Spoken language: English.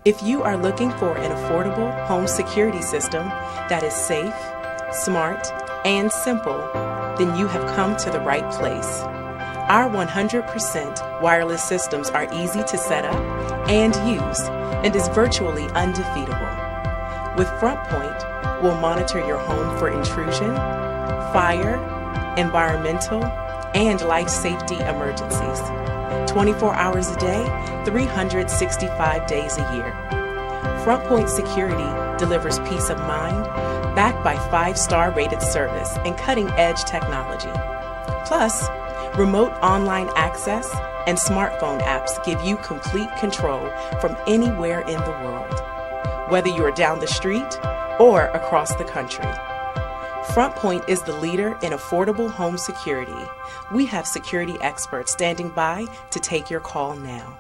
If you are looking for an affordable home security system that is safe, smart, and simple, then you have come to the right place. Our 100% wireless systems are easy to set up and use and is virtually undefeatable. With FrontPoint, we'll monitor your home for intrusion, fire, environmental, and life safety emergencies. 24 hours a day, 365 days a year. FrontPoint Security delivers peace of mind, backed by 5-star rated service and cutting-edge technology. Plus, remote online access and smartphone apps give you complete control from anywhere in the world, whether you're down the street or across the country. FrontPoint is the leader in affordable home security. We have security experts standing by to take your call now.